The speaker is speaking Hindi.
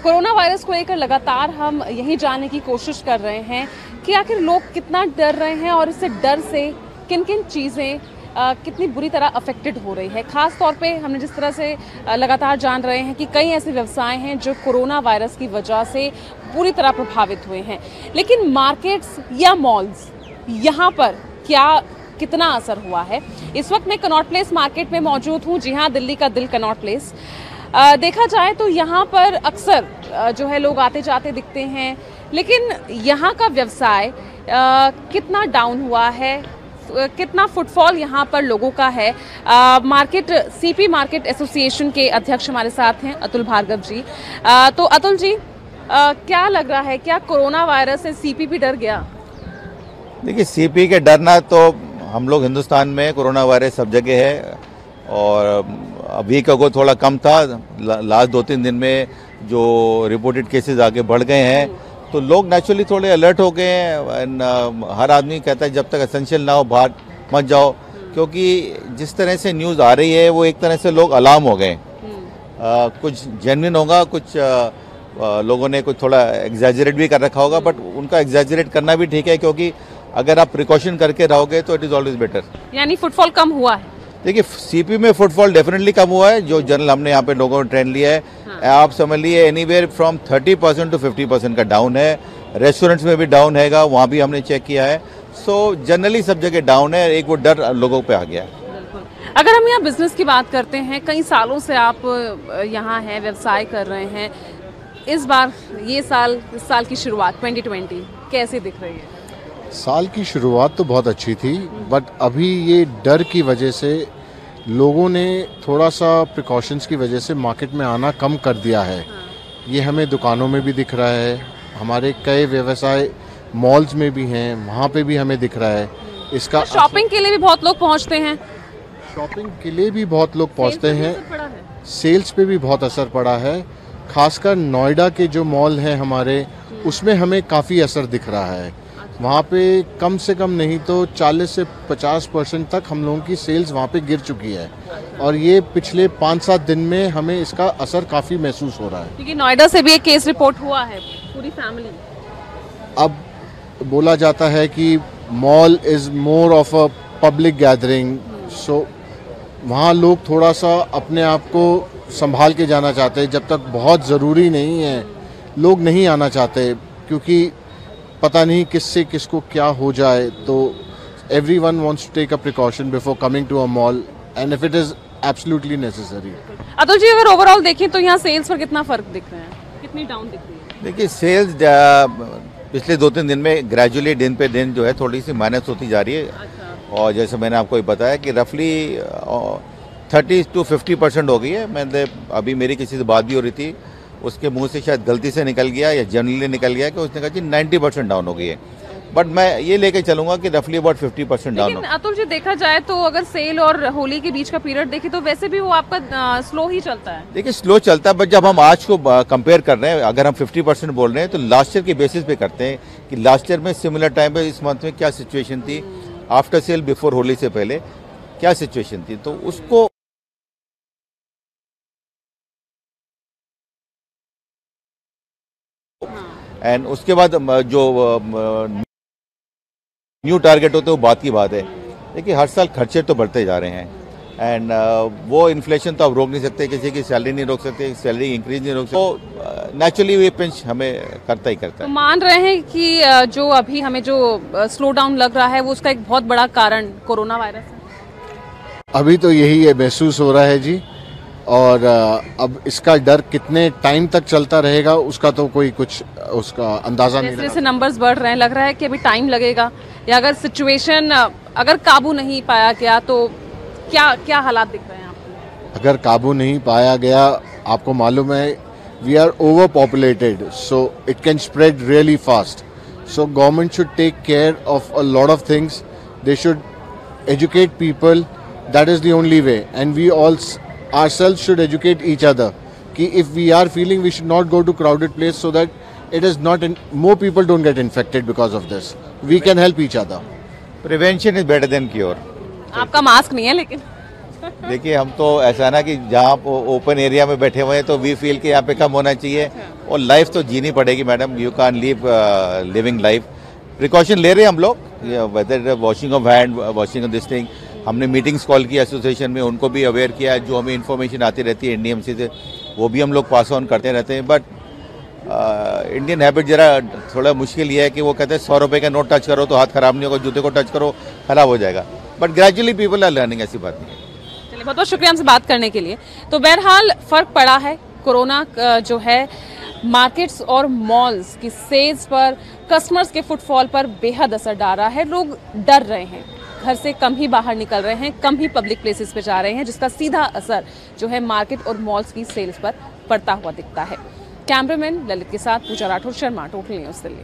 कोरोना वायरस को लेकर लगातार हम यही जानने की कोशिश कर रहे हैं कि आखिर लोग कितना डर रहे हैं और इससे डर से किन किन चीज़ें कितनी बुरी तरह अफेक्टेड हो रही है। खास तौर पे हमने जिस तरह से लगातार जान रहे हैं कि कई ऐसे व्यवसाय हैं जो कोरोना वायरस की वजह से पूरी तरह प्रभावित हुए हैं, लेकिन मार्केट्स या मॉल्स यहाँ पर कितना असर हुआ है। इस वक्त मैं कनॉट प्लेस मार्केट में मौजूद हूँ। जी हाँ, दिल्ली का दिल कनॉट प्लेस। देखा जाए तो यहाँ पर अक्सर जो है लोग आते जाते दिखते हैं, लेकिन यहाँ का व्यवसाय कितना डाउन हुआ है, कितना फुटफॉल यहाँ पर लोगों का है। मार्केट सीपी मार्केट एसोसिएशन के अध्यक्ष हमारे साथ हैं अतुल भार्गव जी। तो अतुल जी, क्या लग रहा है, क्या कोरोना वायरस से सीपी भी डर गया? देखिए, सीपी के डरना तो हम लोग हिंदुस्तान में कोरोना वायरस सब जगह है और अभी का को थोड़ा कम था। लास्ट 2-3 दिन में जो रिपोर्टेड केसेस आगे बढ़ गए हैं तो लोग नेचुरली थोड़े अलर्ट हो गए हैं। हर आदमी कहता है जब तक एसेंशियल ना हो बाहर मत जाओ, क्योंकि जिस तरह से न्यूज़ आ रही है वो एक तरह से लोग अलार्म हो गए। कुछ जेन्युइन होगा, कुछ लोगों ने कुछ थोड़ा एग्जैजरेट भी कर रखा होगा, बट उनका एग्जैजरेट करना भी ठीक है, क्योंकि अगर आप प्रिकॉशन करके रहोगे तो इट इज़ ऑलवेज बेटर। यानी फुटफॉल कम हुआ है? देखिए, सीपी में फुटफॉल डेफिनेटली कम हुआ है। जो जनरल हमने यहाँ पे लोगों ने ट्रेंड लिया है, आप समझ लिए एनीवेयर फ्रॉम 30% to 50% का डाउन है। रेस्टोरेंट्स में भी डाउन हैगा, वहाँ भी हमने चेक किया है। सो जनरली सब जगह डाउन है। एक वो डर लोगों पे आ गया है। अगर हम यहाँ बिजनेस की बात करते हैं, कई सालों से आप यहाँ हैं, व्यवसाय कर रहे हैं। इस बार इस साल की शुरुआत 2020 कैसे दिख रही है? साल की शुरुआत तो बहुत अच्छी थी, बट अभी ये डर की वजह से लोगों ने थोड़ा सा प्रिकॉशंस की वजह से मार्केट में आना कम कर दिया है। ये हमें दुकानों में भी दिख रहा है, हमारे कई व्यवसाय मॉल्स में भी हैं, वहाँ पे भी हमें दिख रहा है। इसका शॉपिंग के लिए भी बहुत लोग पहुँचते हैं। शॉपिंग के लिए भी बहुत लोग पहुँचते हैं। सेल्स पे भी बहुत असर पड़ा है। खासकर नोएडा के जो मॉल हैं हमारे, उसमें हमें काफ़ी असर दिख रहा है। वहाँ पे कम से कम नहीं तो 40 से 50% तक हम लोगों की सेल्स वहाँ पे गिर चुकी है, और ये पिछले 5-7 दिन में हमें इसका असर काफ़ी महसूस हो रहा है। क्योंकि नोएडा से भी एक केस रिपोर्ट हुआ है, पूरी फैमिली। अब बोला जाता है कि mall is more of a public gathering, so वहाँ लोग थोड़ा सा अपने आप को संभाल के जाना चाहते हैं। जब तक बहुत ज़रूरी नहीं है लोग नहीं आना चाहते, क्योंकि पता नहीं किससे किसको क्या हो जाए। तो everyone wants to take a precaution before coming to a mall, and if it is absolutely necessary. Atul ji, अगर ओवरऑल देखें तो यहाँ सेल्स पर कितना फर्क दिख रहा है, कितनी डाउन दिख रही है? देखिए, सेल्स पिछले 2-3 दिन में ग्रेजुअली दिन पे दिन जो है थोड़ी सी माइनस होती जा रही है। अच्छा। और जैसे मैंने आपको बताया कि रफली 30 to 50% हो गई है। मैंने अभी मेरी किसी से बात भी हो रही थी, उसके मुंह से शायद गलती से निकल गया या जनरली निकल गया कि उसने कहा कि 90% डाउन हो गई है, बट मैं ये लेके चलूंगा कि रफली अबाउट 50% डाउन हो। अतुल जी, देखा जाए तो अगर सेल और होली के बीच का पीरियड देखें तो वैसे भी वो आपका स्लो ही चलता है। देखिए, स्लो चलता है, बट जब हम आज को कंपेयर कर रहे हैं, अगर हम 50% बोल रहे हैं तो लास्ट ईयर के बेसिस पे करते हैं कि लास्ट ईयर में सिमिलर टाइम पे इस मंथ में क्या सिचुएशन थी, आफ्टर सेल बिफोर होली से पहले क्या सिचुएशन थी, तो उसको एंड उसके बाद जो न्यू टारगेट होते हैं वो बात की बात है। देखिए, हर साल खर्चे तो बढ़ते जा रहे हैं, एंड वो इन्फ्लेशन तो आप रोक नहीं सकते, किसी की सैलरी नहीं रोक सकते, सैलरी इंक्रीज नहीं रोक सकते, तो नेचुरली ये पिंच हमें करता ही करता है। तो मान रहे हैं कि जो अभी हमें जो स्लो डाउन लग रहा है वो उसका एक बहुत बड़ा कारण कोरोना वायरस है? अभी तो यही महसूस हो रहा है जी, और अब इसका डर कितने टाइम तक चलता रहेगा उसका तो कोई कुछ उसका अंदाजा नहीं। जैसे नंबर्स बढ़ रहे हैं, लग रहा है कि अभी टाइम लगेगा, या अगर सिचुएशन अगर काबू नहीं पाया गया तो क्या हालात दिख रहे हैं आपको? अगर काबू नहीं पाया गया, आपको मालूम है we are over populated, so it can spread really fast. So government should take care of a lot of things. They should educate people, that is the only way, and we all ourselves should educate each other कि if we are feeling, we should not go to crowded place so that it is not more people don't get infected because of this. We can help each other. Prevention is better than cure. आपका मास्क नहीं है लेकिन देखिए हम तो ऐसा है ना कि जहाँ ओपन एरिया में बैठे हुए हैं तो वी फील कि यहाँ पे कम होना चाहिए और लाइफ तो जीनी पड़ेगी madam, you can leave living life. Precaution ले रहे हैं हम लोग, whether washing of hand, washing of this thing. हमने मीटिंग्स कॉल की एसोसिएशन में, उनको भी अवेयर किया है। जो हमें इन्फॉर्मेशन आती रहती है एनडीएमसी से वो भी हम लोग पास ऑन करते रहते हैं। बट इंडियन हैबिट जरा थोड़ा मुश्किल ये है कि वो कहते हैं 100 रुपये का नोट टच करो तो हाथ खराब नहीं होगा, जूते को टच करो खराब हो जाएगा। But gradually people are learning, ऐसी बात नहीं है। चलिए, बहुत बहुत शुक्रिया हमसे बात करने के लिए। तो बहरहाल फर्क पड़ा है, कोरोना जो है मार्केट्स और मॉल्स की सेल्स पर, कस्टमर्स के फुटफॉल पर बेहद असर डाल रहा है। लोग डर रहे हैं, घर से कम ही बाहर निकल रहे हैं, कम ही पब्लिक प्लेसेस पे जा रहे हैं, जिसका सीधा असर जो है मार्केट और मॉल्स की सेल्स पर पड़ता हुआ दिखता है। कैमरामैन ललित के साथ पूजा राठौर, शर्मा टोटल न्यूज़ दिल्ली।